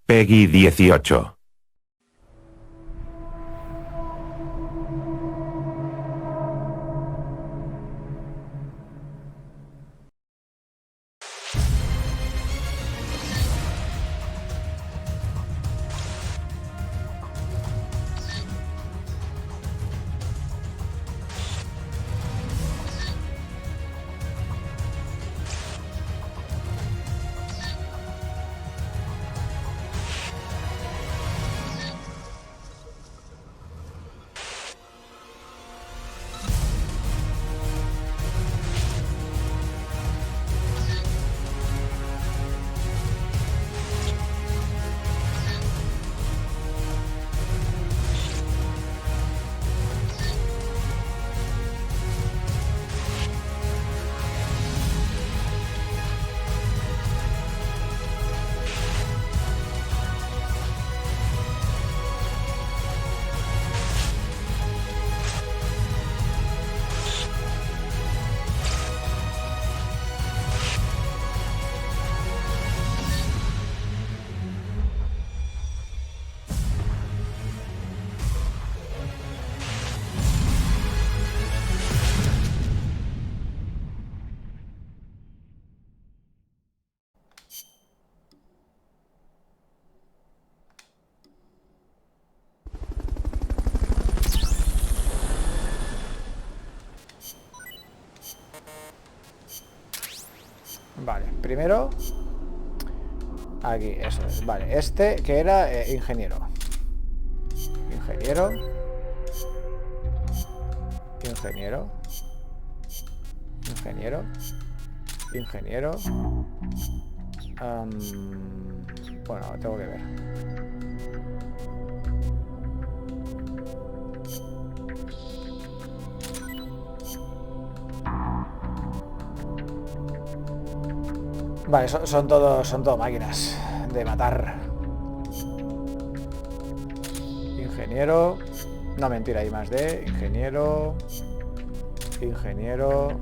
Peggy 18. Vale, primero aquí, eso es, vale, este que era ingeniero. Ingeniero. Ingeniero. Ingeniero. Ingeniero. Bueno, tengo que ver. Vale, son todo máquinas de matar. Ingeniero. No, mentira, hay más de ingeniero. Ingeniero.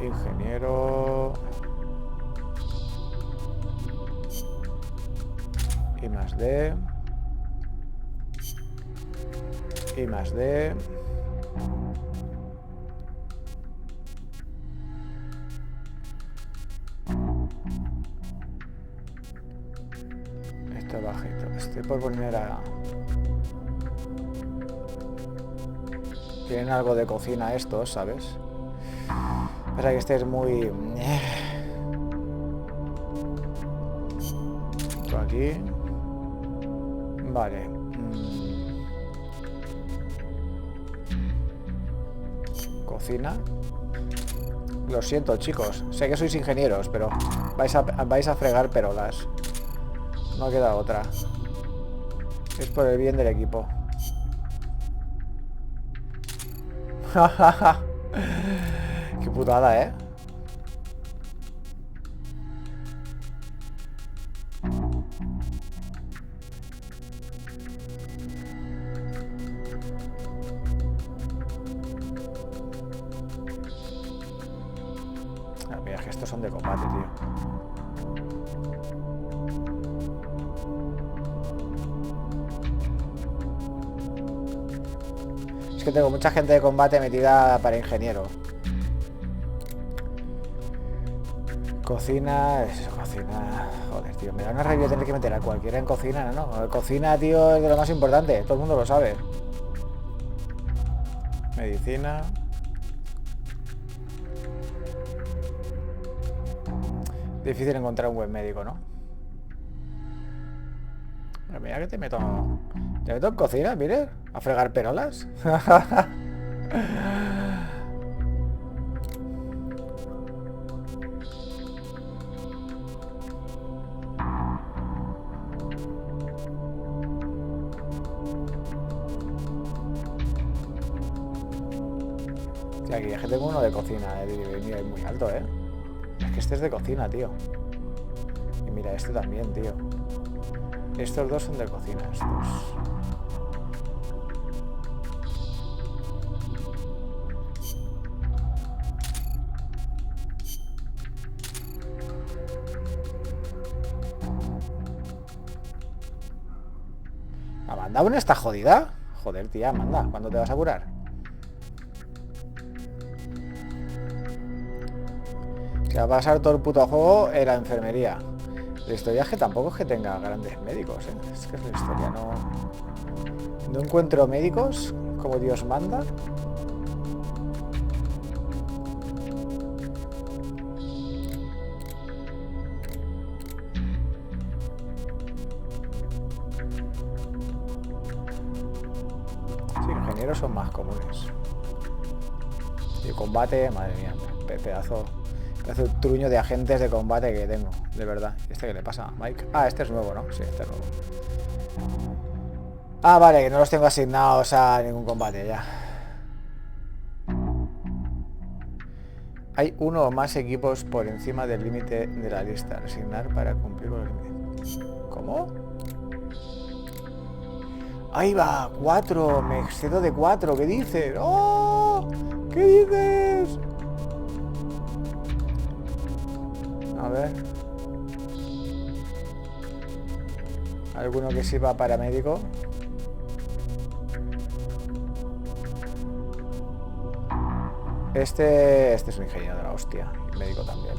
Ingeniero. Y más de. Y más de. Esto bajito. Estoy por poner a... Tienen algo de cocina estos, ¿sabes? Para que estés muy... Esto aquí. Vale. Cocina. Lo siento, chicos. Sé que sois ingenieros, pero vais a fregar perolas. No queda otra. Es por el bien del equipo. Qué putada, ¿eh? Ah, mira, es que estos son de combate, tío. Es que tengo mucha gente de combate metida para ingeniero. Cocina, es cocina. Joder, tío, me da una rabia tener que meter a cualquiera en cocina, ¿no? Cocina, tío, es de lo más importante, todo el mundo lo sabe. Medicina. Difícil encontrar un buen médico, ¿no? Pero mira que te meto en cocina, mire, a fregar perolas. Aquí es que tengo uno de cocina, mira, es muy alto, ¿eh? Es que este es de cocina, tío. Y mira, este también, tío. Estos dos son de cocina, estos. ¿Amanda aún está jodida? Joder, tía, Amanda, ¿cuándo te vas a curar? Se va a pasar todo el puto juego en la enfermería. La historia es que tampoco es que tenga grandes médicos, ¿eh? Es que es la historia, no encuentro médicos como Dios manda. Sí, ingenieros son más comunes. Y combate, madre mía, pedazo de truño de agentes de combate que tengo, de verdad. ¿Este qué le pasa a Mike? Ah, este es nuevo, ¿no? Sí, este es nuevo. Ah, vale, que no los tengo asignados a ningún combate ya. Hay uno o más equipos por encima del límite de la lista. Asignar para cumplir con el límite. ¿Cómo? Ahí va, 4. Me excedo de 4. ¿Qué dices? ¡Oh! ¿Qué dices? A ver. ¿Alguno que sirva para médico? Este es un ingeniero de la hostia. Y médico también.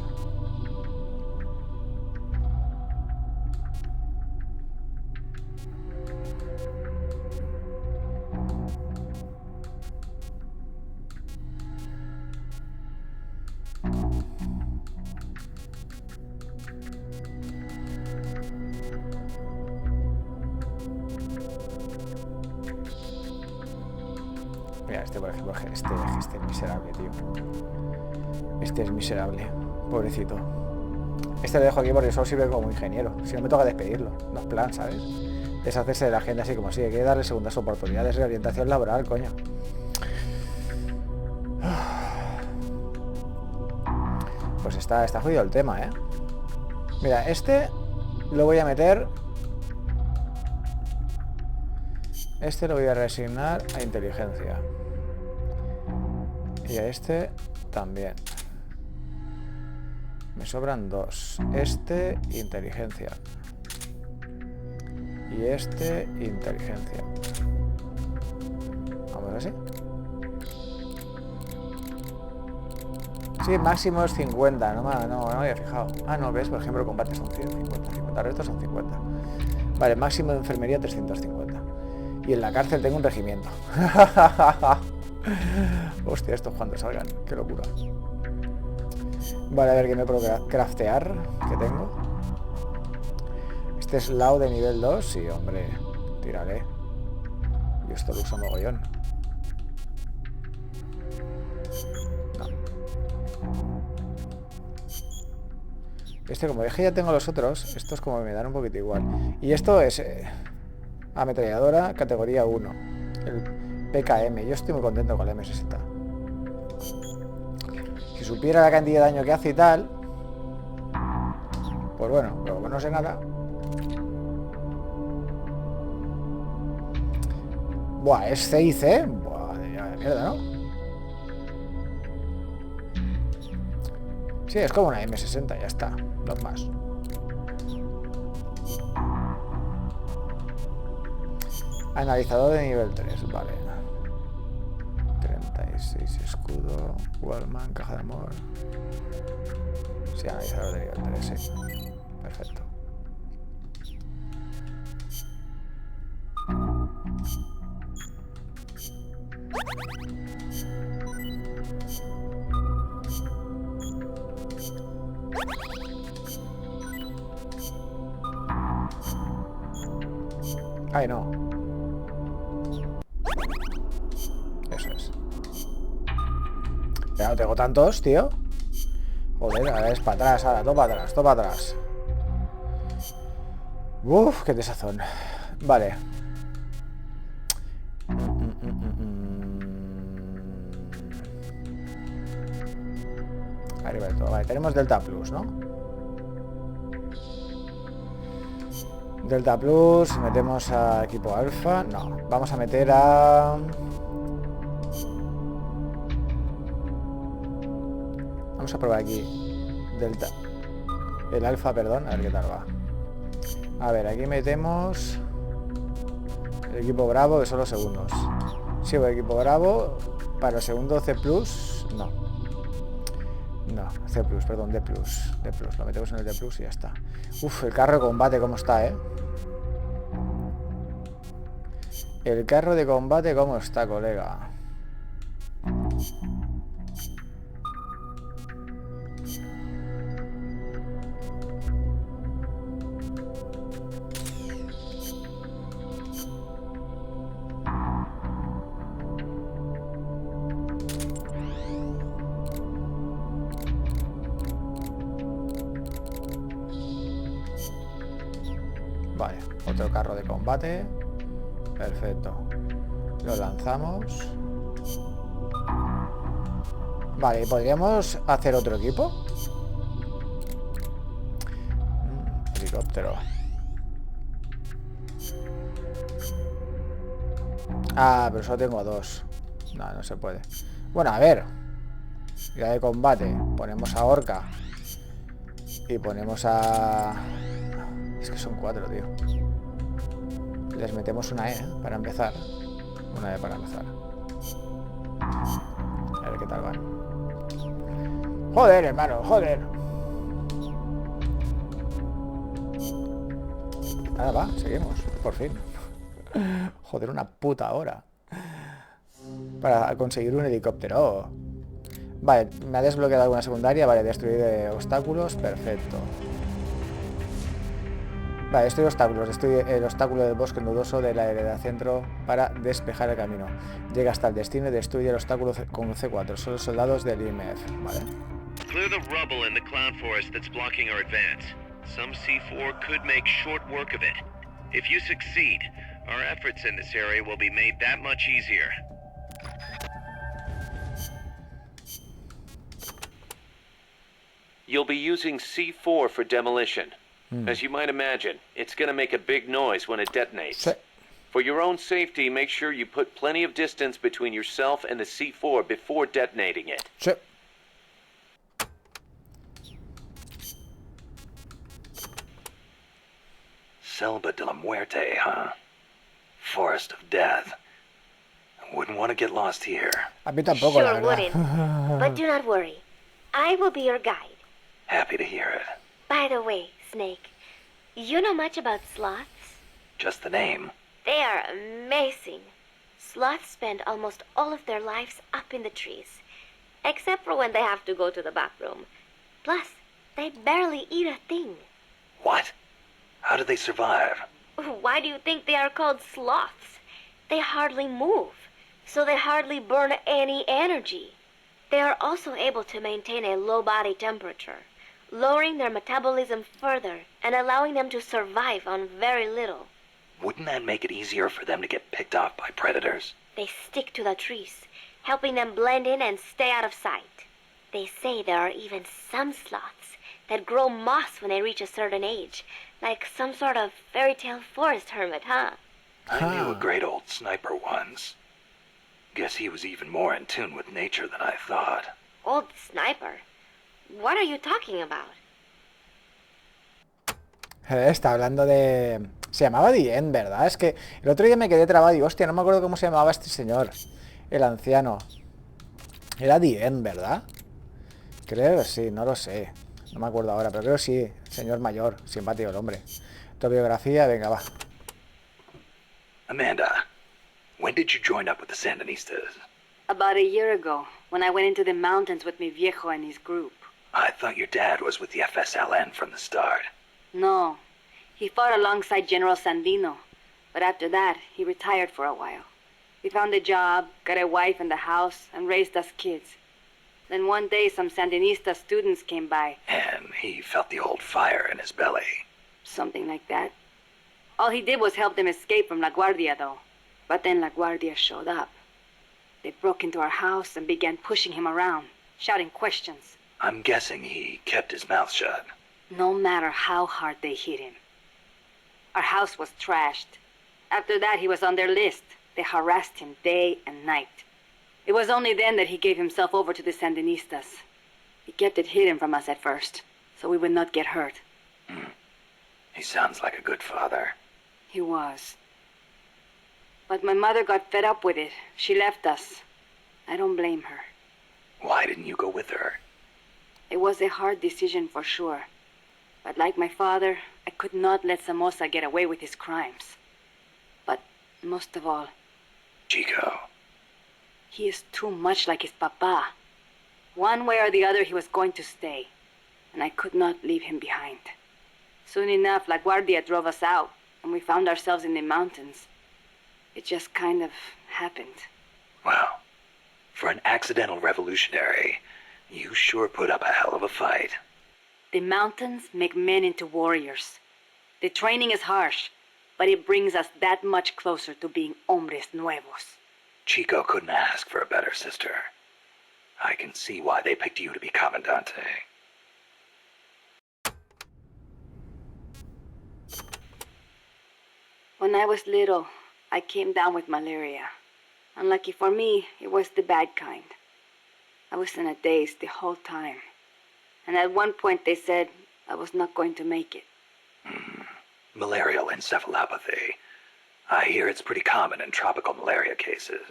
Mira, este por ejemplo, este es miserable, tío. Este es miserable, pobrecito. Este lo dejo aquí porque solo sirve como ingeniero. Si no me toca despedirlo, no es plan, ¿sabes? Deshacerse de la gente así como así. Hay que darle segundas oportunidades de orientación laboral, coño. Pues está jodido el tema, ¿eh? Mira, este lo voy a meter. Este lo voy a reasignar a inteligencia. Y a este también. Me sobran 2. Este, inteligencia. Y este, inteligencia. Vamos así. Sí, máximo es 50. No me había fijado. Ah, no, ves, por ejemplo, el combate son 150. 50 restos son 50. Vale, máximo de enfermería 350. Y en la cárcel tengo un regimiento. Hostia, estos cuando salgan. Qué locura. Vale, a ver qué me puedo craftear. ¿Qué tengo? Este es lao de nivel 2. Sí, hombre. Tírale. Yo esto lo uso mogollón. No. Este, como dije, ya tengo los otros. Estos como me dan un poquito igual. Y esto es... ametralladora categoría 1. El PKM. Yo estoy muy contento con la M60. Si supiera la cantidad de daño que hace y tal, pues bueno, pero como no sé nada. Buah, es C y C. Buah, de mierda, ¿no? Sí, es como una M60, ya está. No más. Analizador de nivel 3, vale. 36 escudo, Wallman, caja de amor. Sí, analizador de nivel 3, sí. Perfecto. Ay, no. Eso es. Ya no tengo tantos, tío. Joder, ahora es para atrás, ahora, todo para atrás, todo para atrás. Uf, qué desazón. Vale. Arriba del todo. Vale, tenemos Delta Plus, ¿no? Delta Plus, metemos a equipo alfa. No, vamos a meter a... Vamos a probar aquí Delta. El alfa, perdón, a ver qué tal va. A ver, aquí metemos El equipo Bravo de solo segundos. Sí, el equipo Bravo. Para el segundo C+, no. No, C+, perdón, D+. D+, lo metemos en el D+, y ya está. Uf, el carro de combate, ¿cómo está, El carro de combate, ¿cómo está, colega? Vale, otro carro de combate. Perfecto. Lo lanzamos. Vale, ¿podríamos hacer otro equipo? Helicóptero. Ah, pero solo tengo dos. No, no se puede. Bueno, a ver. Ya de combate. Ponemos a Orca. Y ponemos a... Es que son 4, tío. Les metemos una E, para empezar. Una E para empezar. A ver qué tal van. Joder, hermano, joder. Nada, va, seguimos, por fin. Joder, una puta hora para conseguir un helicóptero. Vale, me ha desbloqueado alguna secundaria. Vale, destruir obstáculos, perfecto. Vale, destruir obstáculos. Destruye el obstáculo del bosque nudoso de la heredad centro para despejar el camino. Llega hasta el destino y destruye el obstáculo con C4. Son los soldados del IMF. Vale. Clear the rubble in the cloud forest that's blocking our advance. Some C4 could make short work of it. If you succeed, our efforts in this area will be made that much easier. You'll be using C4 for demolition. As you might imagine, it's going to make a big noise when it detonates. For your own safety, make sure you put plenty of distance between yourself and the C4 before detonating it. Selva de la Muerte, huh? Forest of Death. I wouldn't want to get lost here. A mí tampoco, la Sure verdad. wouldn't. But do not worry. I will be your guide. Happy to hear it. By the way, Snake, you know much about sloths? Just the name. They are amazing. Sloths spend almost all of their lives up in the trees, except for when they have to go to the bathroom. Plus, they barely eat a thing. What? How do they survive? Why do you think they are called sloths? They hardly move, so they hardly burn any energy. They are also able to maintain a low body temperature, lowering their metabolism further and allowing them to survive on very little. Wouldn't that make it easier for them to get picked off by predators? They stick to the trees, helping them blend in and stay out of sight. They say there are even some sloths that grow moss when they reach a certain age, like some sort of fairy tale forest hermit, huh? I knew a great old sniper once. Guess he was even more in tune with nature than I thought. Old sniper? What are you talking about? Está hablando de... Se llamaba Dien, ¿verdad? Es que el otro día me quedé trabado y hostia, no me acuerdo cómo se llamaba este señor. El anciano. Era Dien, ¿verdad? Creo que sí, no lo sé. No me acuerdo ahora, pero creo que sí. Señor mayor, simpático el hombre. Tu biografía, venga, va. Amanda, when did you join up with the Sandinistas? About a year ago, when I went into the mountains with mi viejo and his group. I thought your dad was with the FSLN from the start. No, he fought alongside General Sandino, but after that, he retired for a while. He found a job, got a wife and a house, and raised us kids. Then one day, some Sandinista students came by. And he felt the old fire in his belly. Something like that. All he did was help them escape from La Guardia, though. But then La Guardia showed up. They broke into our house and began pushing him around, shouting questions. I'm guessing he kept his mouth shut. No matter how hard they hit him. Our house was trashed. After that, he was on their list. They harassed him day and night. It was only then that he gave himself over to the Sandinistas. He kept it hidden from us at first, so we would not get hurt. He sounds like a good father. He was. But my mother got fed up with it. She left us. I don't blame her. Why didn't you go with her? It was a hard decision for sure. But like my father, I could not let Somoza get away with his crimes. But most of all, Chico. he is too much like his papa. One way or the other, he was going to stay. And I could not leave him behind. Soon enough, La Guardia drove us out, and we found ourselves in the mountains. It just kind of happened. Well, for an accidental revolutionary, you sure put up a hell of a fight. The mountains make men into warriors. The training is harsh, but it brings us that much closer to being hombres nuevos. Chico couldn't ask for a better sister. I can see why they picked you to be Comandante. When I was little, I came down with malaria. Unlucky for me, it was the bad kind. I was in a daze the whole time. And at one point they said I was not going to make it. Malarial encephalopathy. I hear it's pretty common in tropical malaria cases.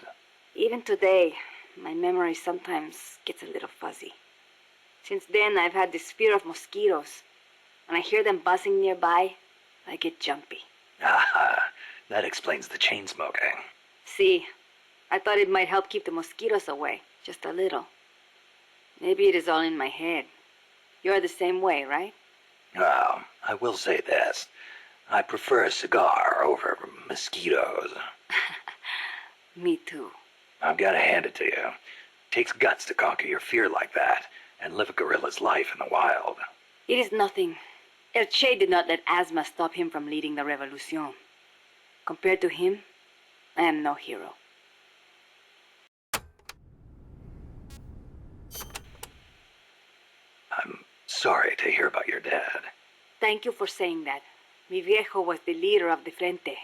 Even today, my memory sometimes gets a little fuzzy. Since then, I've had this fear of mosquitoes. When I hear them buzzing nearby, I get jumpy. Aha, that explains the chain smoking. See, I thought it might help keep the mosquitoes away, just a little. Maybe it is all in my head. You're the same way, right? Well, I will say this. I prefer a cigar over mosquitoes. Me too. I've got to hand it to you. Takes guts to conquer your fear like that and live a gorilla's life in the wild. It is nothing. El Che did not let asthma stop him from leading the Resolución. Compared to him, I am no hero. I'm sorry to hear about your dad. Thank you for saying that. Mi viejo was the leader of the Frente.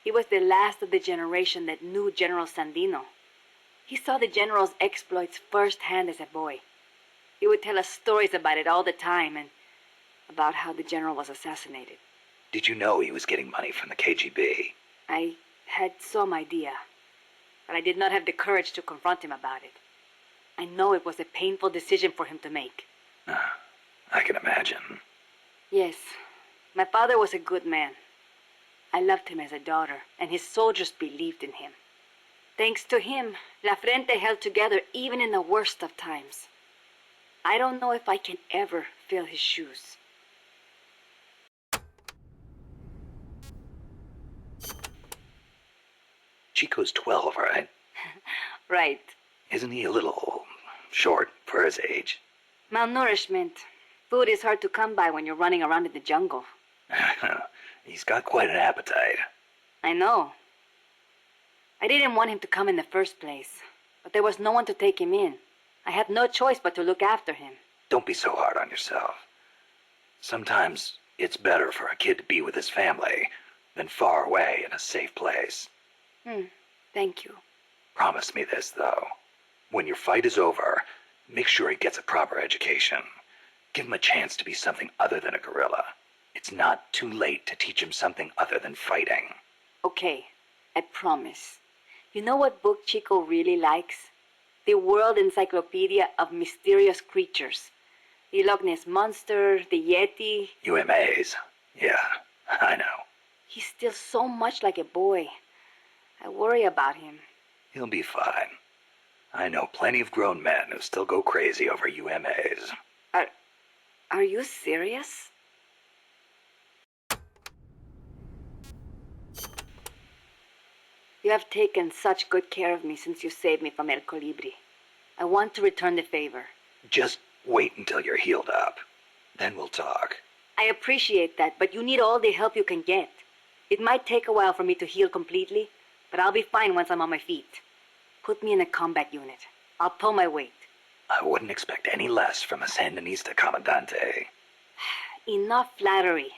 He was the last of the generation that knew General Sandino. He saw the general's exploits firsthand as a boy. He would tell us stories about it all the time and about how the general was assassinated. Did you know he was getting money from the KGB? I had some idea, but I did not have the courage to confront him about it. I know it was a painful decision for him to make. I can imagine. Yes, my father was a good man. I loved him as a daughter, and his soldiers believed in him. Thanks to him, La Frente held together even in the worst of times. I don't know if I can ever fill his shoes. Chico's 12, right? Right. Isn't he a little short for his age? Malnourishment. Food is hard to come by when you're running around in the jungle. He's got quite an appetite. I know. I didn't want him to come in the first place, but there was no one to take him in. I had no choice but to look after him. Don't be so hard on yourself. Sometimes it's better for a kid to be with his family than far away in a safe place. Thank you. Promise me this, though. When your fight is over, make sure he gets a proper education. Give him a chance to be something other than a gorilla. It's not too late to teach him something other than fighting. Okay, I promise. You know what book Chico really likes? The World Encyclopedia of Mysterious Creatures. The Loch Ness Monster, the Yeti. UMAs. Yeah, I know. He's still so much like a boy. I worry about him. He'll be fine. I know plenty of grown men who still go crazy over UMAs. Are you serious? You have taken such good care of me since you saved me from El Colibri. I want to return the favor. Just wait until you're healed up. Then we'll talk. I appreciate that, but you need all the help you can get. It might take a while for me to heal completely, but I'll be fine once I'm on my feet. Put me in a combat unit. I'll pull my weight. I wouldn't expect any less from a Sandinista Comandante. Enough flattery.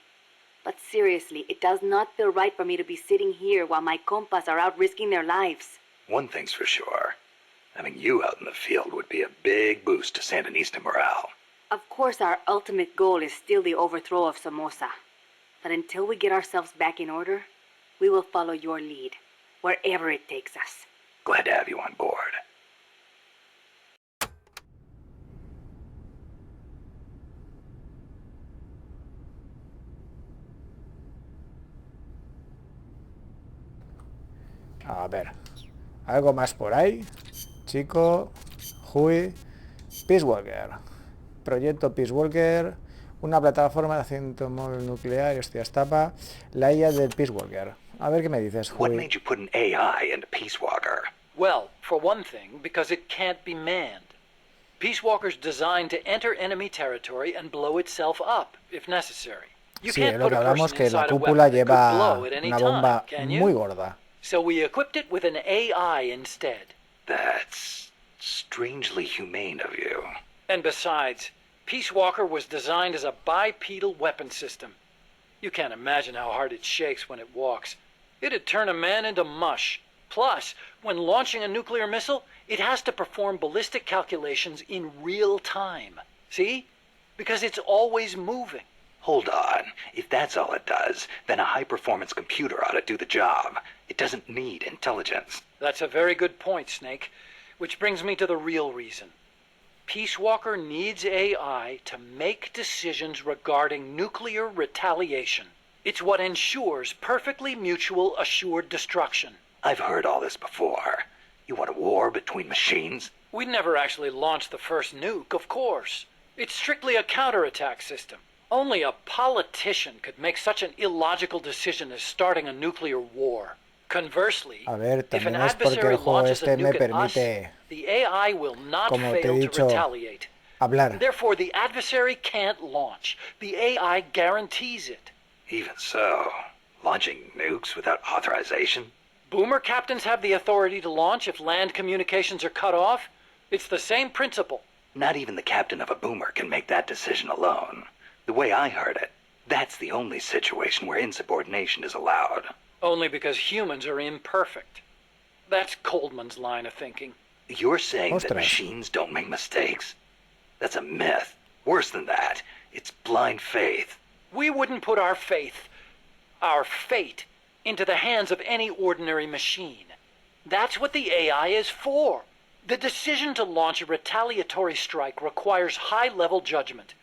But seriously, it does not feel right for me to be sitting here while my compas are out risking their lives. One thing's for sure. Having you out in the field would be a big boost to Sandinista morale. Of course, our ultimate goal is still the overthrow of Somoza. But until we get ourselves back in order, we will follow your lead. wherever it takes us. Glad to have you on board. A ver. Algo más por ahí. Chico. Hui. Peace Walker. Proyecto Peace Walker. Una plataforma de acento móvil nuclear. Hostia, estapa. La IA del Peace Walker. A ver qué me dices, What Hui. made you put an AI into Peace Walker? Well, for one thing, because it can't be manned. Peace Walker's designed to enter enemy territory and blow itself up, if necessary. You Sí, can't es lo put que a hablamos, person que la inside a cúpula weapon that could lleva blow at any una time, bomba can you? muy gorda. So we equipped it with an AI instead. That's strangely humane of you. And besides, Peace Walker was designed as a bipedal weapon system. You can't imagine how hard it shakes when it walks. It'd turn a man into mush. Plus, when launching a nuclear missile, it has to perform ballistic calculations in real time. See? Because it's always moving. Hold on. If that's all it does, then a high-performance computer ought to do the job. It doesn't need intelligence. That's a very good point, Snake. Which brings me to the real reason. Peace Walker needs AI to make decisions regarding nuclear retaliation. It's what ensures perfectly mutual assured destruction. I've heard all this before. You want a war between machines? We'd never actually launched the first nuke, of course. It's strictly a counterattack system. Only a politician could make such an illogical decision as starting a nuclear war. Conversely, A ver, if an también es porque adversary el juego launches a este me nuke at us, permite, the AI will not como te he fail to dicho, retaliate. hablar. Therefore, the adversary can't launch. The AI guarantees it. Even so, launching nukes without authorization? Boomer captains have the authority to launch if land communications are cut off. It's the same principle. Not even the captain of a boomer can make that decision alone. The way I heard it, that's the only situation where insubordination is allowed. Only because humans are imperfect. That's Coldman's line of thinking. You're saying that Ostras. machines don't make mistakes? That's a myth. Worse than that, it's blind faith. We wouldn't put our faith, our fate, into the hands of any ordinary machine. That's what the AI is for. The decision to launch a retaliatory strike requires high-level judgment.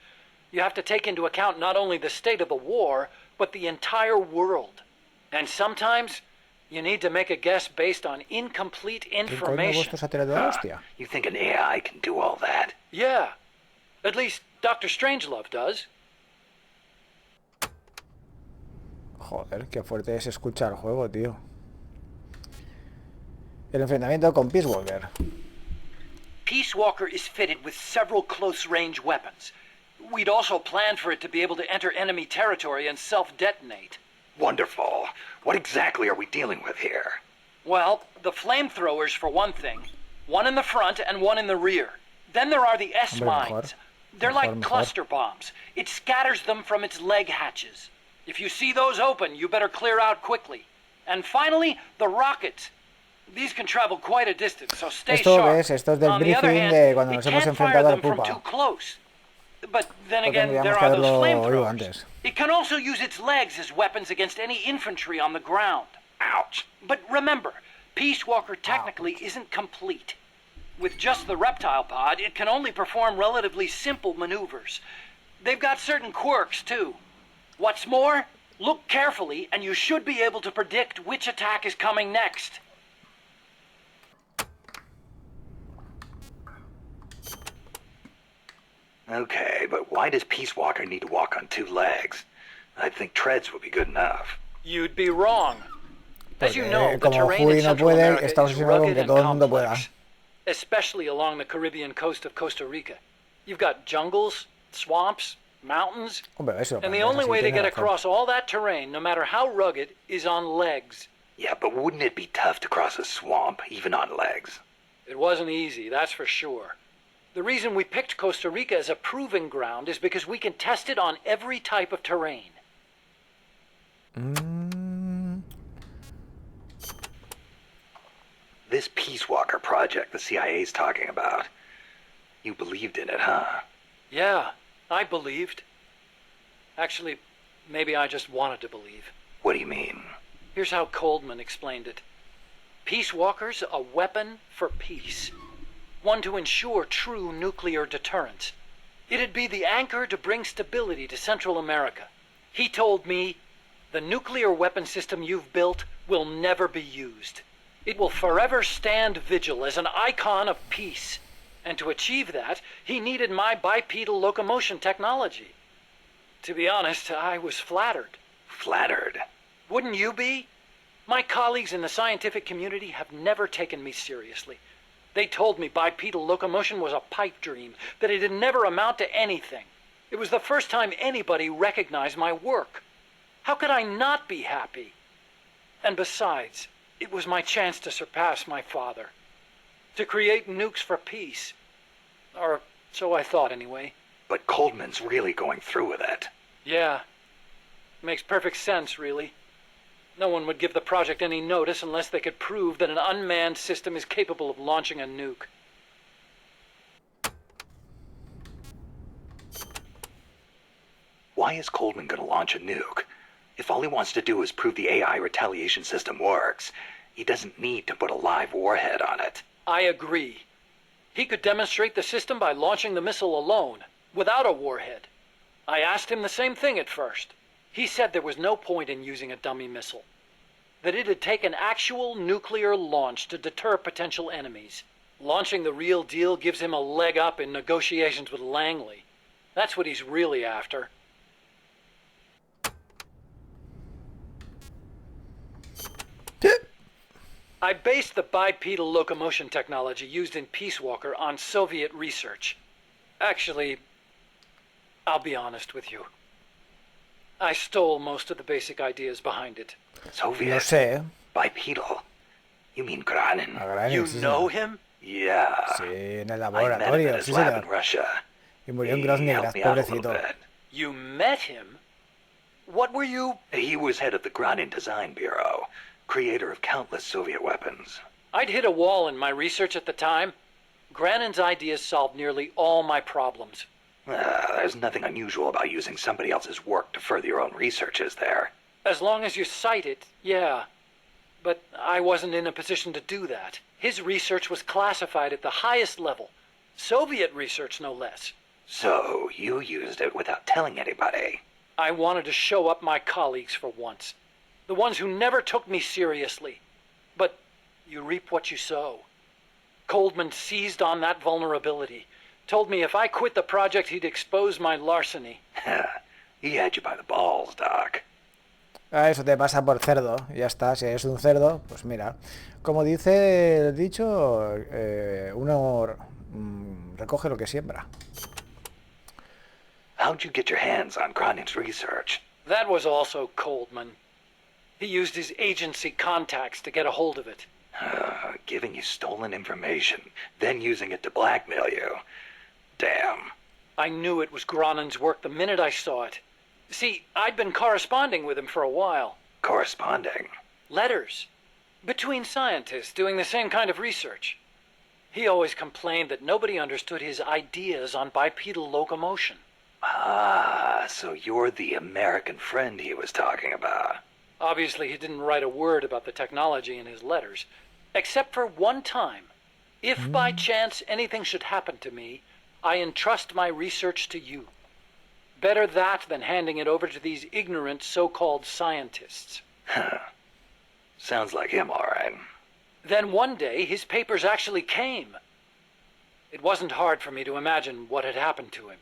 You have to take into account not only the state of the war, but the entire world. And sometimes, you need to make a guess based on incomplete ¿Qué coño information. vuestro se ha tirado la hostia? You think an AI can do all that? Yeah. At least Dr. Strangelove does. Joder, qué fuerte es escuchar el juego, tío. El enfrentamiento con Peace Walker. Peace Walker is fitted with several close-range weapons. We'd also planned for it to be able to enter enemy territory and self-detonate. Wonderful. What exactly are we dealing with here? Well, the flamethrowers for one thing. One in the front and one in the rear. Then there are the S-mines. They're like cluster bombs. It scatters them from its leg hatches. If you see those open, you better clear out quickly. And finally, the rockets. These can travel quite a distance, so stay Esto sharp. ves, esto es del On the other briefing hand, de cuando it nos hemos can't fire enfrentado al them from pupa. too close. But then Esto again, tendríamos there que are those haberlo oído flamethrowers. antes. It can also use its legs as weapons against any infantry on the ground. Ouch. But remember, Peace Walker technically isn't complete. With just the reptile pod, it can only perform relatively simple maneuvers. They've got certain quirks, too. What's more, look carefully, and you should be able to predict which attack is coming next. Okay, but why does Peace Walker need to walk on two legs? I think treads would be good enough. You'd be wrong. As you Porque know, the como terrain in Hui no Central puede, America estamos is haciendo con rugged que and todo el mundo pueda. complex, especially along the Caribbean coast of Costa Rica. You've got jungles, swamps, mountains, Hombre, eso, and the cuando es only así, way to tiene get razón. across all that terrain, no matter how rugged, is on legs. Yeah, but wouldn't it be tough to cross a swamp, even on legs? It wasn't easy, that's for sure. The reason we picked Costa Rica as a proving ground is because we can test it on every type of terrain. This Peace Walker project the CIA's talking about. You believed in it, huh? Yeah, I believed. Actually, maybe I just wanted to believe. What do you mean? Here's how Coldman explained it. Peace Walker's a weapon for peace. One to ensure true nuclear deterrence. It'd be the anchor to bring stability to Central America. He told me, the nuclear weapon system you've built will never be used. It will forever stand vigil as an icon of peace. And to achieve that, he needed my bipedal locomotion technology. To be honest, I was flattered. Flattered? Wouldn't you be? My colleagues in the scientific community have never taken me seriously. They told me bipedal locomotion was a pipe dream, that it'd never amount to anything. It was the first time anybody recognized my work. How could I not be happy? And besides, it was my chance to surpass my father. To create nukes for peace. Or so I thought anyway. But Coldman's really going through with it. Yeah. Makes perfect sense, really. No one would give the project any notice unless they could prove that an unmanned system is capable of launching a nuke. Why is Coldman gonna launch a nuke? If all he wants to do is prove the AI retaliation system works, he doesn't need to put a live warhead on it. I agree. He could demonstrate the system by launching the missile alone, without a warhead. I asked him the same thing at first. He said there was no point in using a dummy missile. That it'd take an actual nuclear launch to deter potential enemies. Launching the real deal gives him a leg up in negotiations with Langley. That's what he's really after. I based the bipedal locomotion technology used in Peace Walker on Soviet research. Actually, I'll be honest with you. I stole most of the basic ideas behind it. Soviet? No sé. Bipedal? You mean Granin? You Sí, know señor. him? Yeah. Sí, en el I met him at laboratorio, his sí lab señor. in Russia. Y murió en He Grozny, helped me out a little pobrecito. bit. You met him? What were you... He was head of the Granin Design Bureau, creator of countless Soviet weapons. I'd hit a wall in my research at the time. Granin's ideas solved nearly all my problems. There's nothing unusual about using somebody else's work to further your own research, is there? As long as you cite it, yeah. But I wasn't in a position to do that. His research was classified at the highest level. Soviet research, no less. So, you used it without telling anybody. I wanted to show up my colleagues for once. The ones who never took me seriously. But you reap what you sow. Coldman seized on that vulnerability. Told me if I quit the project, he'd expose my larceny. He had you by the balls, Doc. Eso te pasa por cerdo, ya está. Si eres un cerdo, pues mira. Como dice el dicho, uno recoge lo que siembra. How'd you get your hands on Granin's research? That was also Coldman. He used his agency contacts to get a hold of it. Giving you stolen information, then using it to blackmail you. Damn. I knew it was Granin's work the minute I saw it. See, I'd been corresponding with him for a while. Corresponding? Letters. Between scientists doing the same kind of research. He always complained that nobody understood his ideas on bipedal locomotion. Ah, so you're the American friend he was talking about. Obviously, he didn't write a word about the technology in his letters. Except for one time. If by chance anything should happen to me, I entrust my research to you. Better that than handing it over to these ignorant so-called scientists. Sounds like him, all right. Then one day, his papers actually came. It wasn't hard for me to imagine what had happened to him.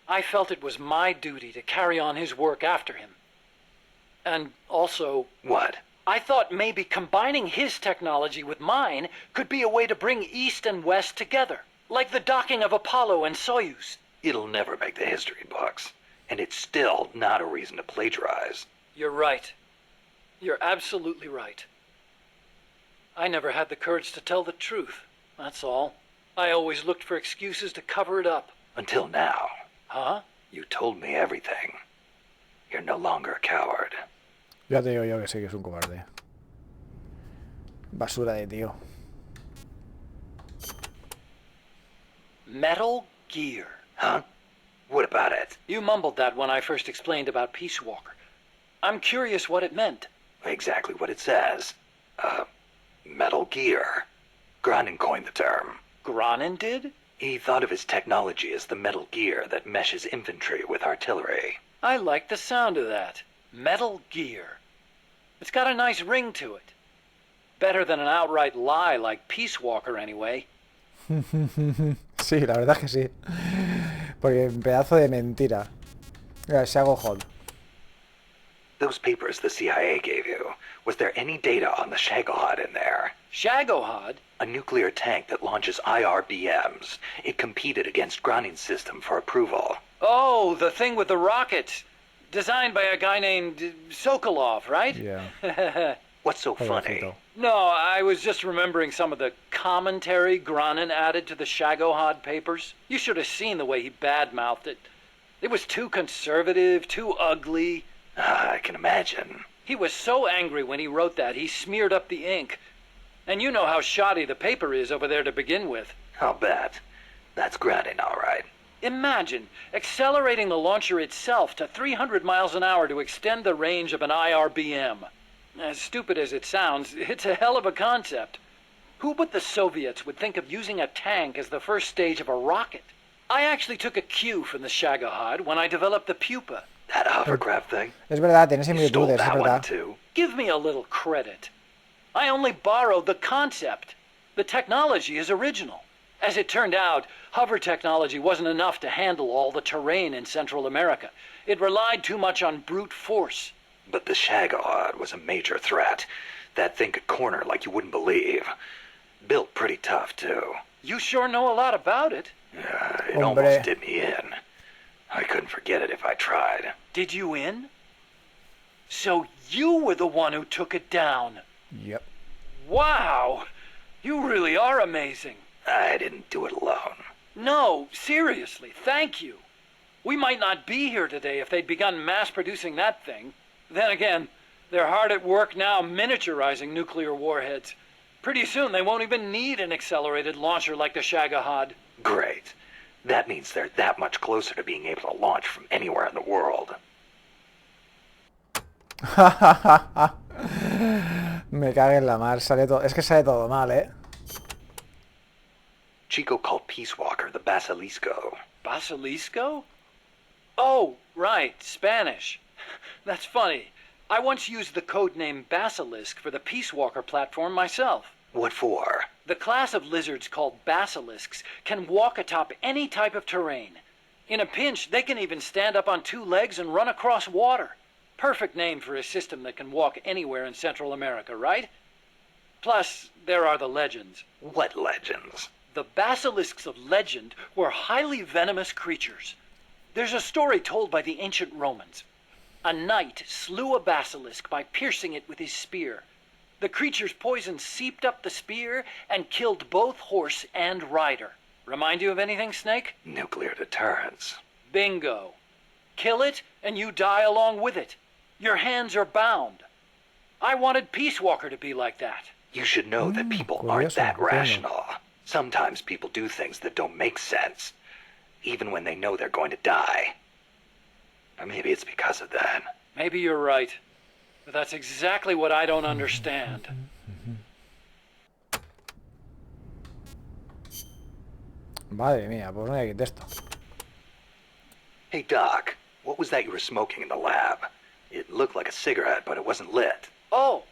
I felt it was my duty to carry on his work after him. And also... What? I thought maybe combining his technology with mine could be a way to bring East and West together. Like the docking of Apollo and Soyuz. It'll never make the history books. And it's still not a reason to plagiarize. You're right. You're absolutely right. I never had the courage to tell the truth, that's all. I always looked for excuses to cover it up. Until now. Huh? You told me everything. You're no longer a coward. Ya te digo yo que sí que es un cobarde. Basura de tío. Metal Gear. Huh? What about it? You mumbled that when I first explained about Peace Walker. I'm curious what it meant. Exactly what it says. Metal Gear. Granin coined the term. Granin did? He thought of his technology as the metal gear that meshes infantry with artillery. I like the sound of that. Metal Gear. It's got a nice ring to it. Better than an outright lie like Peace Walker, anyway. Sí, la verdad es que sí. Porque un pedazo de mentira. Mira, se hago hold. Those papers the CIA gave you, was there any data on the Shagohod in there? Shagohod? A nuclear tank that launches IRBMs. It competed against Granin's system for approval. Oh, the thing with the rockets. Designed by a guy named Sokolov, right? Yeah. What's so funny? Pobrecito. No, I was just remembering some of the commentary Granin added to the Shagohod papers. You should have seen the way he badmouthed it. It was too conservative, too ugly. I can imagine. He was so angry when he wrote that, he smeared up the ink. And you know how shoddy the paper is over there to begin with. I'll bet. That's Granin, all right. Imagine accelerating the launcher itself to 300 miles an hour to extend the range of an IRBM. As stupid as it sounds, it's a hell of a concept. Who but the Soviets would think of using a tank as the first stage of a rocket? I actually took a cue from the Shagohod when I developed the pupa. That hovercraft thing? Es verdad, tiene You stole similitudes, es that one verdad. too. Give me a little credit. I only borrowed the concept. The technology is original. As it turned out, hover technology wasn't enough to handle all the terrain in Central America. It relied too much on brute force. But the Shagohod was a major threat. That thing could corner like you wouldn't believe. Built pretty tough, too. You sure know a lot about it. It Hombre. almost did me in. I couldn't forget it if I tried. Did you in? So you were the one who took it down. Yep. Wow! You really are amazing. I didn't do it alone. No, seriously, thank you. We might not be here today if they'd begun mass-producing that thing. Then again, they're hard at work now miniaturizing nuclear warheads. Pretty soon they won't even need an accelerated launcher like the Shagohod. Great. That means they're that much closer to being able to launch from anywhere in the world. Me cague en la mar, sale todo. Es que sale todo mal, ¿eh? Chico called Peace Walker the Basilisco. Basilisco? Oh, right, Spanish. That's funny. I once used the codename Basilisk for the Peace Walker platform myself. What for? The class of lizards called basilisks can walk atop any type of terrain. In a pinch, they can even stand up on two legs and run across water. Perfect name for a system that can walk anywhere in Central America, right? Plus, there are the legends. What legends? The basilisks of legend were highly venomous creatures. There's a story told by the ancient Romans. A knight slew a basilisk by piercing it with his spear. The creature's poison seeped up the spear and killed both horse and rider. Remind you of anything, Snake? Nuclear deterrence. Bingo. Kill it and you die along with it. Your hands are bound. I wanted Peace Walker to be like that. You should know that people aren't curioso, that entiendo. rational. Sometimes people do things that don't make sense, even when they know they're going to die. Or maybe it's because of that. Maybe you're right. But that's exactly what I don't understand. Madre mía, pues no hay que esto. Hey, Doc, what was that you were smoking in the lab? It looked like a cigarette, but it wasn't lit. Oh,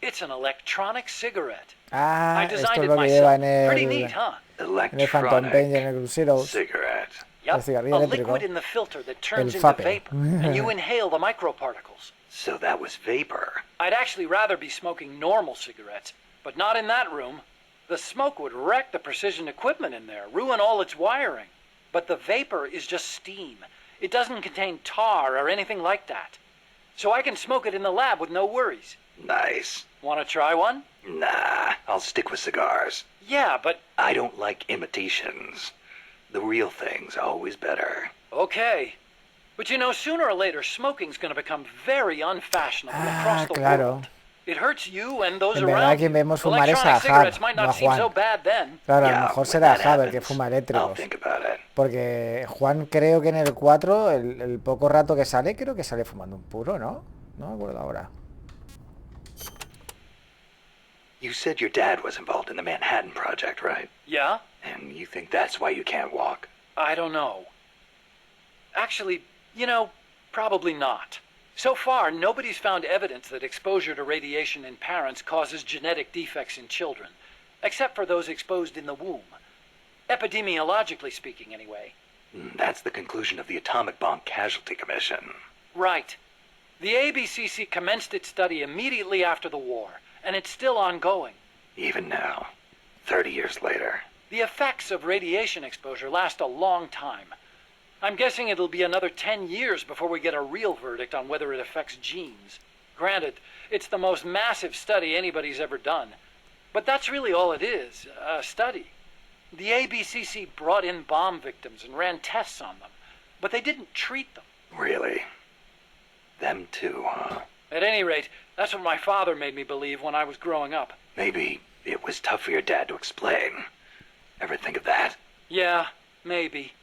it's an electronic cigarette. Ah, I esto designed es it lo que lleva myself. Pretty neat, huh? en el Phantom Pain y en el Cruzeros. Cigarette. Yep, cigarrillo a eléctrico. liquid in the filter that turns El into vape. vapor, and you inhale the microparticles. So that was vapor. I'd actually rather be smoking normal cigarettes, but not in that room. The smoke would wreck the precision equipment in there, ruin all its wiring. But the vapor is just steam. It doesn't contain tar or anything like that. So I can smoke it in the lab with no worries. Nice. Want to try one? Nah, I'll stick with cigars. Yeah, but... I don't like imitations. The real thing's always better. Okay. But you know, sooner or later, smoking's going to become very unfashionable across the claro. world. It hurts you and those En verdad around quien you. vemos fumar es a Electronic cigarettes Jab, might no a not seem Juan. so bad then. Claro, a Yeah, lo mejor when será that Jab el que happens, fuma I'll eléctricos. think about it. Porque Juan creo que en el 4, el poco rato que sale, creo que sale fumando un puro, ¿no? No me acuerdo ahora. You said your dad was involved in the Manhattan Project, right? Yeah? And you think that's why you can't walk? I don't know. Actually, probably not. So far, nobody's found evidence that exposure to radiation in parents causes genetic defects in children, except for those exposed in the womb. Epidemiologically speaking, anyway. That's the conclusion of the Atomic Bomb Casualty Commission. Right. The ABCC commenced its study immediately after the war, and it's still ongoing. Even now, 30 years later. The effects of radiation exposure last a long time. I'm guessing it'll be another 10 years before we get a real verdict on whether it affects genes. Granted, it's the most massive study anybody's ever done. But that's really all it is, a study. The ABCC brought in bomb victims and ran tests on them, but they didn't treat them. Really? Them too, huh? At any rate, that's what my father made me believe when I was growing up. Maybe it was tough for your dad to explain. Ever think of that? Yeah, maybe.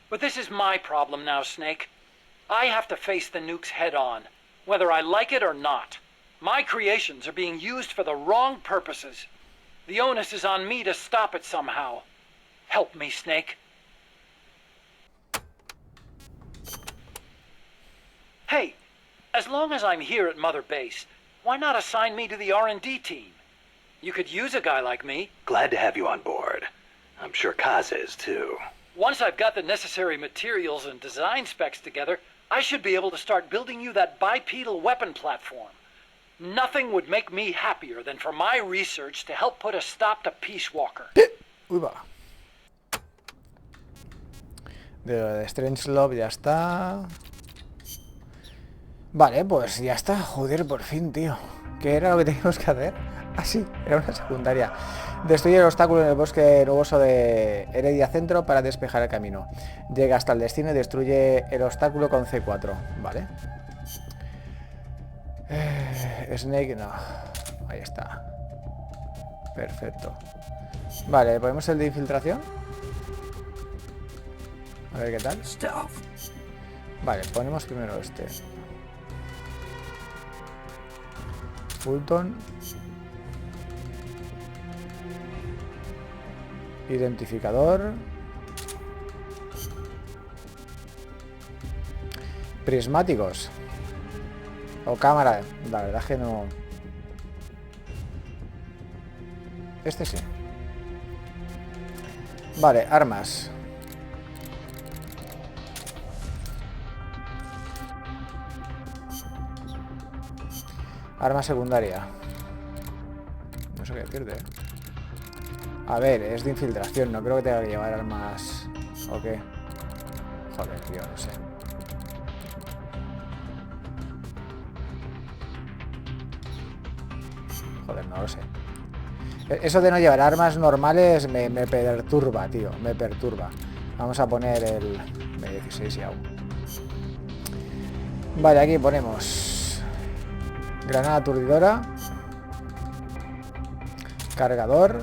But this is my problem now, Snake. I have to face the nukes head on, whether I like it or not. My creations are being used for the wrong purposes. The onus is on me to stop it somehow. Help me, Snake. Hey, as long as I'm here at Mother Base, why not assign me to the R&D team? You could use a guy like me. Glad to have you on board. I'm sure Kaz is, too. Once I've got the necessary materials and design specs together, I should be able to start building you that bipedal weapon platform. Nothing would make me happier than for my research to help put a stop to Peace Walker. Uy, va. De Strangelove ya está. Vale, pues ya está. Joder, por fin, tío. ¿Qué era lo que teníamos que hacer? Ah, sí, era una secundaria. Destruir el obstáculo en el bosque nuboso de Heredia Centro para despejar el camino. Llega hasta el destino y destruye el obstáculo con C4. Vale. Snake, no. Ahí está. Perfecto. Vale, ¿ponemos el de infiltración? A ver qué tal. Vale, ponemos primero este. Fulton. Identificador. Prismáticos. O cámara. La verdad es que no. Este sí. Vale, armas. Arma secundaria. No sé qué decirte. A ver, es de infiltración. No creo que tenga que llevar armas. ¿O qué? Joder, tío, no sé. Joder, no lo sé. Eso de no llevar armas normales me perturba, tío. Me perturba. Vamos a poner el M16 y aún. Vale, aquí ponemos granada aturdidora, cargador,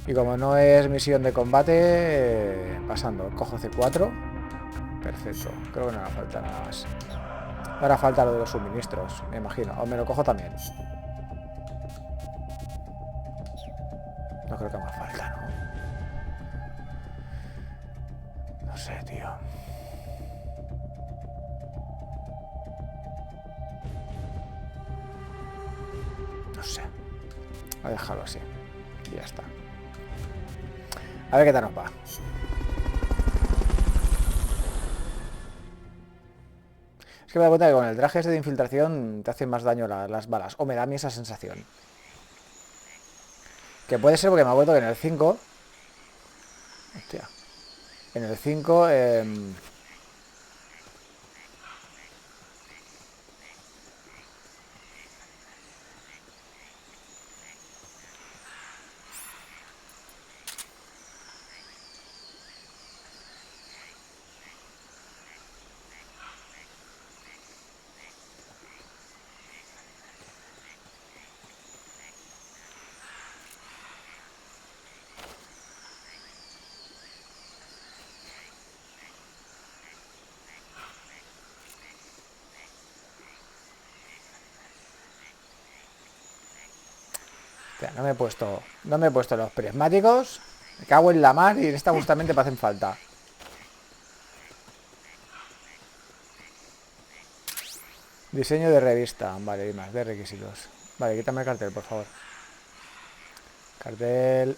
y como no es misión de combate, pasando, cojo C4. Perfecto, creo que no hará falta nada más. No hará falta lo de los suministros, me imagino. O me lo cojo también. No creo que me haga falta, ¿no? No sé, tío. No sé. Voy a dejarlo así. Y ya está. A ver qué tal nos va. Es que me da cuenta que con el traje ese de infiltración te hacen más daño las balas. O me da a mí esa sensación. Que puede ser porque me acuerdo que en el 5... Hostia. En el 5... Ya, no me he puesto los prismáticos. Me cago en la mar y en esta justamente me hacen falta. Diseño de revista. Vale, y más de requisitos. Vale, quítame el cartel, por favor. Cartel.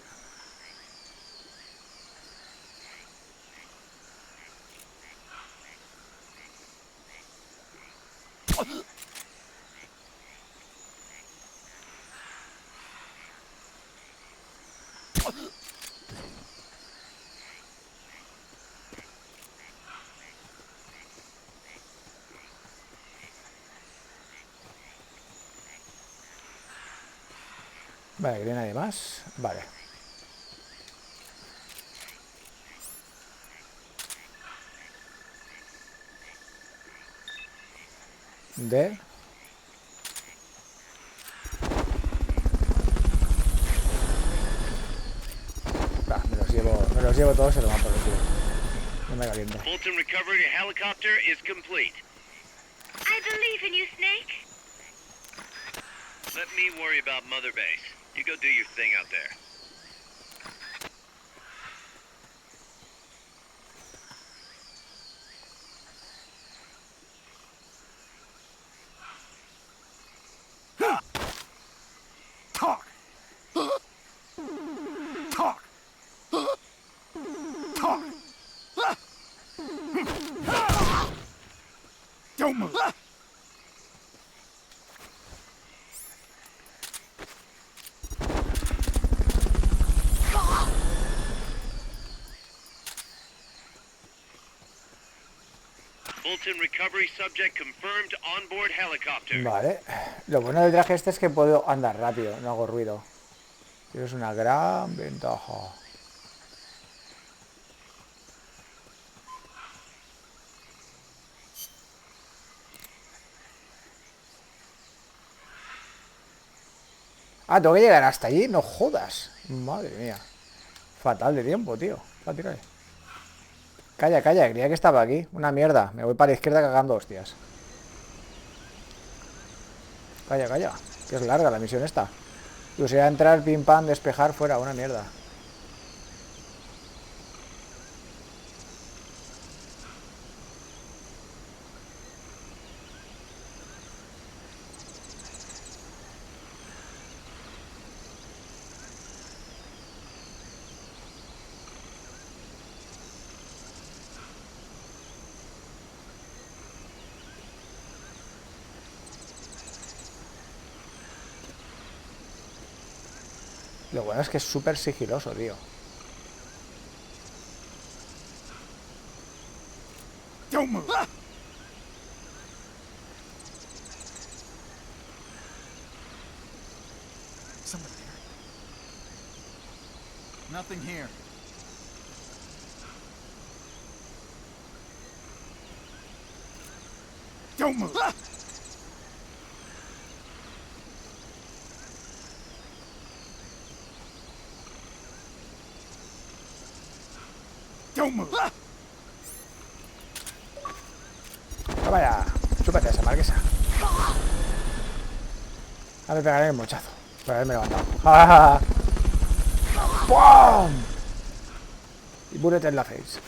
Vale, que no hay nadie más. Vale. De... me los llevo todos y se lo van por el culo. No me caliento. Fulton recovery helicopter is complete. I believe in you, Snake. Let me worry about Mother Base. You go do your thing out there. Talk. Talk. Talk. Don't move. Fulton recovery subject confirmed onboard helicopter. Vale. Lo bueno del traje este es que puedo andar rápido, no hago ruido. Y es una gran ventaja. Ah, tengo que llegar hasta allí, no jodas. Madre mía. Fatal de tiempo, tío. Va a tirar. Calla, calla, creía que estaba aquí. Una mierda. Me voy para la izquierda cagando hostias. Calla, calla. Que es larga la misión esta. Yo sea entrar, pim pam, despejar, fuera. Una mierda. Lo bueno es que es súper sigiloso, tío. Don't move. Somebody there. Nothing here. Don't move. Don't move. Toma ya. Chúpate esa marquesa. Ahora me pegaré el mochazo. Por haberme levantado. ¡Ja, ja, ja! ¡Pum! Y bullet en la face.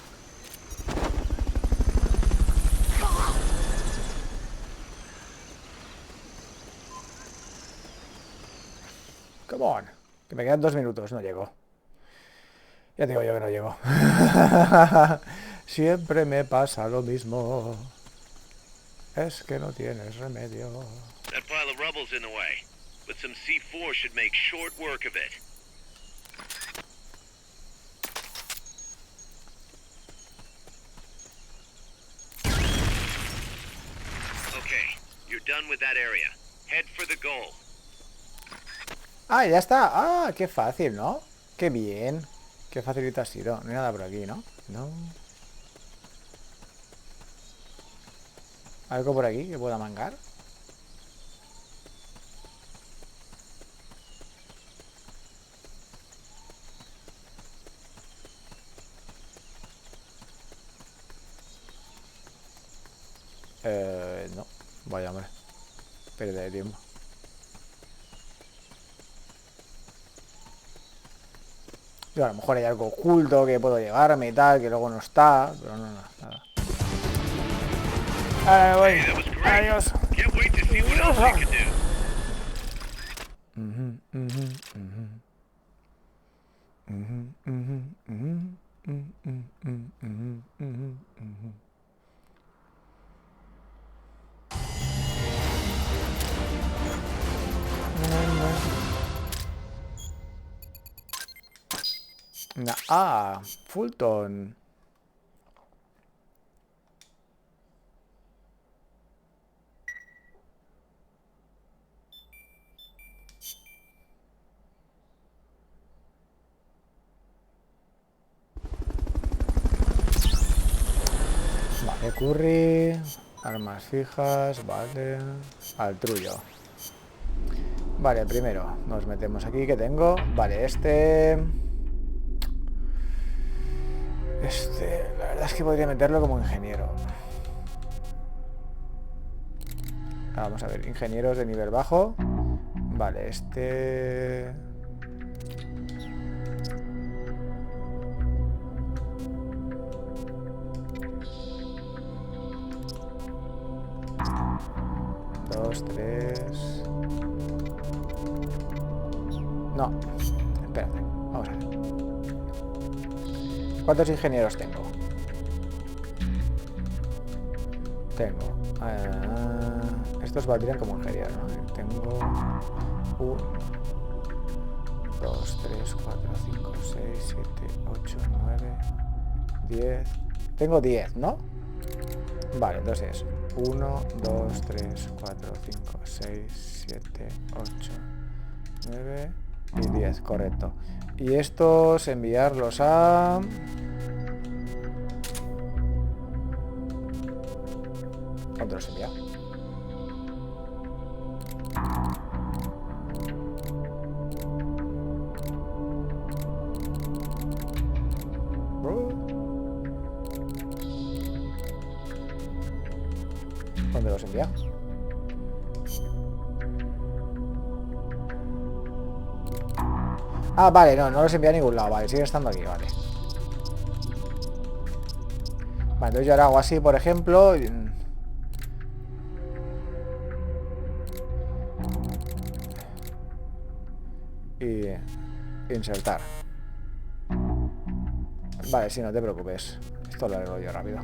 Come on. Que me quedan 2 minutos. No llego. Ya te digo yo que no llego. Siempre me pasa lo mismo. Es que no tienes remedio. That pile of rubble's in the way, but some C4 should make short work of it. Okay, you're done with that area. Head for the goal. Ah, ya está. Ah, qué fácil, ¿no? Qué bien. Qué facilito ha sido. No hay nada por aquí, ¿no? No. ¿Algo por aquí que pueda mangar? No. Vaya, hombre. Pérdida de tiempo. Yo, a lo mejor hay algo oculto que puedo llevarme y tal, que luego no está, pero no, nada. Ahora me voy. Adiós. Fulton. Vale, curry, armas fijas, vale, al trullo. Vale, primero nos metemos aquí, que tengo, vale, este, la verdad es que podría meterlo como ingeniero. Vamos a ver, ingenieros de nivel bajo, vale, este... Dos, tres... No, espérate, vamos a ver. ¿Cuántos ingenieros tengo? Estos valdrían como ingenieros, ¿no? Tengo 1, 2, 3, 4, 5, 6, 7, 8, 9, 10. Tengo 10, ¿no? Vale, entonces 1, 2, 3, 4, 5, 6, 7, 8, 9 y 10, correcto. Y estos enviarlos a... ¿Cuántos los envía? ¿Dónde los envía? Ah, vale, no los envía a ningún lado. Vale, siguen estando aquí, vale. Vale, entonces yo ahora hago así, por ejemplo. Y insertar. Vale, sí, no te preocupes. Esto lo arreglo yo rápido.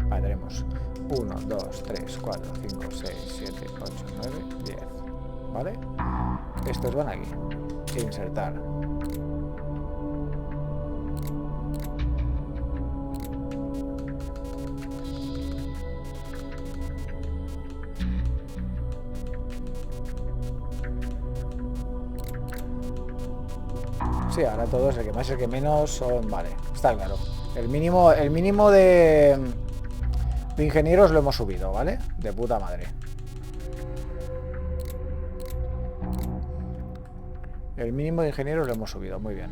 Vale, tenemos 1, 2, 3, 4, 5, 6, 7, 8, 9, 10. ¿Vale? Estos van aquí. Insertar. Sí, ahora todos, el que más y el que menos son... Vale, está claro. El mínimo de ingenieros lo hemos subido, ¿vale? De puta madre. El mínimo de ingenieros lo hemos subido, muy bien.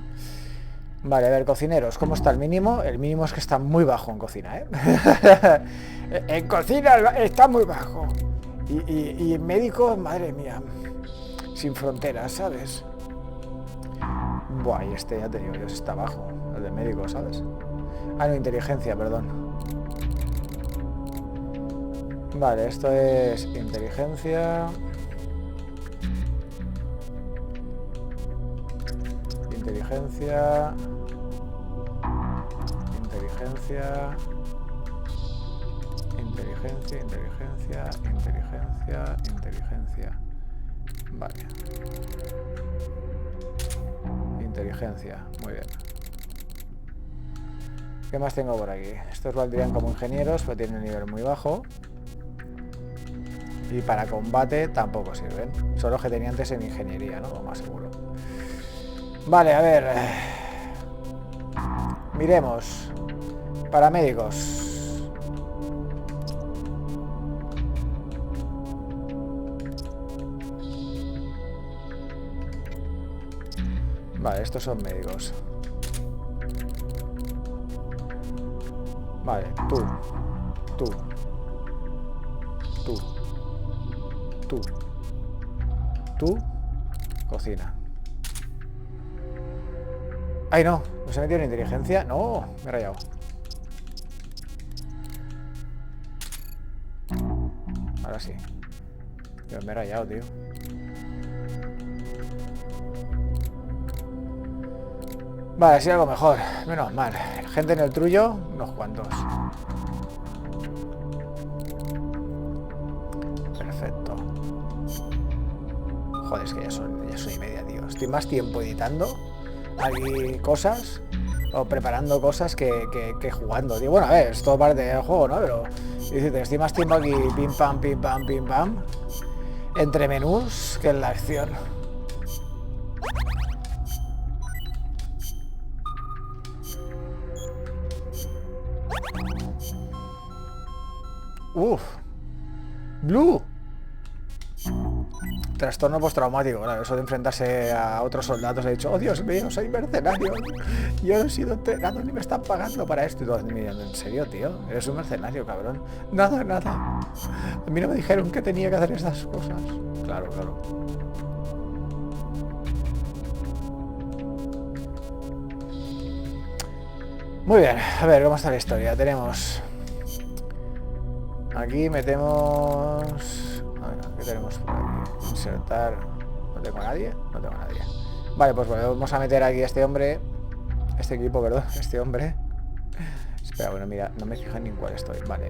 Vale, a ver, cocineros, ¿cómo está el mínimo? El mínimo es que está muy bajo en cocina, ¿eh? En cocina está muy bajo. Y médicos, madre mía, sin fronteras, ¿sabes? Buah, y este, ya te digo, está bajo, el de médico, ¿sabes? Ah, no, inteligencia, perdón. Vale, esto es inteligencia. Inteligencia. Inteligencia. Inteligencia, inteligencia, inteligencia, inteligencia. Vale. Inteligencia, muy bien. ¿Qué más tengo por aquí? Estos valdrían como ingenieros, pero tienen un nivel muy bajo. Y para combate tampoco sirven. Son los que tenía antes en ingeniería, ¿no? Lo más seguro. Vale, a ver. Miremos. Paramédicos. Vale, estos son médicos. Vale, tú. Cocina. Ay, no. ¿No se metió en inteligencia? No, me he rayado. Ahora sí. Yo me he rayado, tío. Vale, sí, algo mejor. Menos mal. Gente en el trullo, unos cuantos. Perfecto. Joder, es que ya son y media, tío. Estoy más tiempo editando aquí cosas o preparando cosas que jugando, tío. Bueno, a ver, es todo parte del juego, ¿no? Pero estoy más tiempo aquí pim pam, pim pam, pim pam, entre menús que en la acción. Uf. Blue. Trastorno postraumático, claro, eso de enfrentarse a otros soldados. He dicho, oh Dios mío, soy mercenario. Yo no he sido entrenado ni me están pagando para esto. Y todos mirando, ¿en serio, tío? Eres un mercenario, cabrón. Nada, nada. A mí no me dijeron que tenía que hacer estas cosas. Claro, claro. Muy bien, a ver, ¿cómo está la historia? Tenemos... Aquí metemos... ¿Qué tenemos por aquí? Insertar... ¿No tengo a nadie? No tengo a nadie. Vale, pues vamos a meter aquí a este hombre. Este equipo, perdón. Este hombre. Espera, bueno, mira, no me fijan ni en cuál estoy. Vale.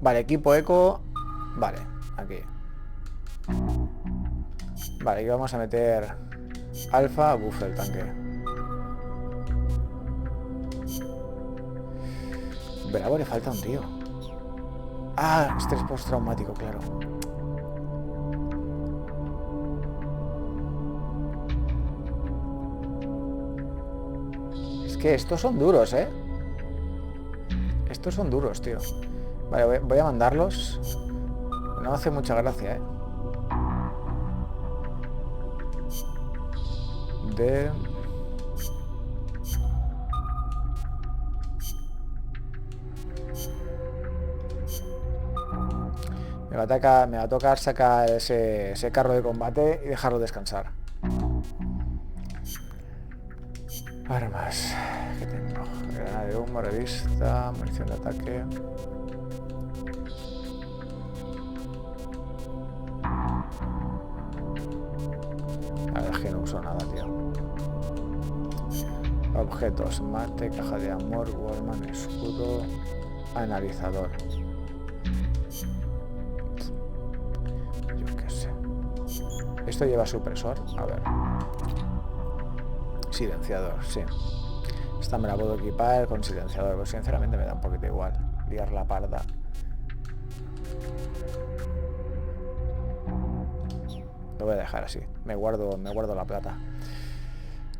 Vale, equipo eco. Vale, aquí. Vale, aquí vamos a meter... Alfa, buff el tanque. Bravo, le falta un tío. Ah, estrés postraumático, claro. Es que estos son duros, ¿eh? Estos son duros, tío. Vale, voy a mandarlos. No hace mucha gracia, ¿eh? Me va a tocar sacar ese carro de combate y dejarlo descansar. Armas. ¿Qué tengo? Granada de humo, revista, munición de ataque. La verdad es que no uso nada, tío. Objetos, mate, caja de amor, Warman, escudo, analizador. Yo qué sé. Esto lleva supresor, a ver. Silenciador, sí. Esta me la puedo equipar con silenciador, pero sinceramente me da un poquito igual. Liar la parda. Lo voy a dejar así. Me guardo la plata.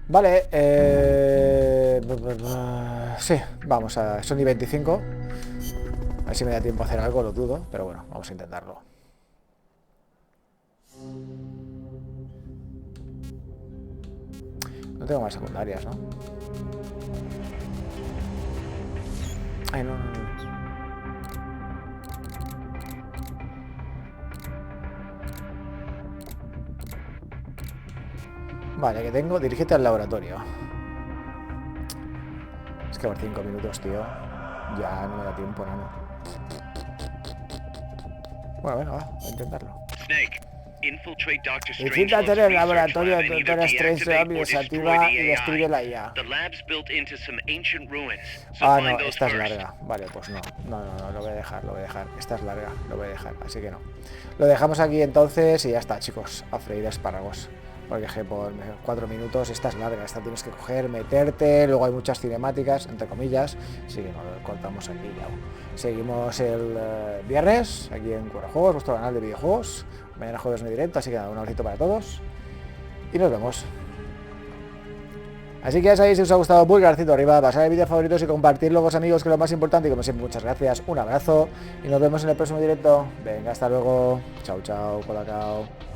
Vale, sí, vamos a... Son y 25. A ver si me da tiempo a hacer algo, lo dudo, pero bueno, vamos a intentarlo. No tengo más secundarias, ¿no? Ay, no. Vale, que tengo, dirígete al laboratorio. Es que por 5 minutos, tío. Ya no me da tiempo, no. Bueno, venga, va, a intentarlo. Infiltrate en el laboratorio del Dr. Strange y desactiva y destruye la IA. Ah, no, esta es larga. Vale, pues no, lo voy a dejar. Esta es larga, lo voy a dejar, así que no. Lo dejamos aquí entonces y ya está, chicos. A freír espárragos. Porque por 4 minutos esta es larga, esta tienes que coger, meterte, luego hay muchas cinemáticas, entre comillas, así que no lo cortamos aquí ya. Seguimos el viernes, aquí en QrJuegos, vuestro canal de videojuegos. Mañana jueves no directo, así que nada, un abracito para todos. Y nos vemos. Así que ya sabéis, si os ha gustado, pulgarcito arriba, pasar el vídeo a favoritos y compartirlo con los amigos, que es lo más importante. Y como siempre, muchas gracias, un abrazo y nos vemos en el próximo directo. Venga, hasta luego. Chao, chao, colacao.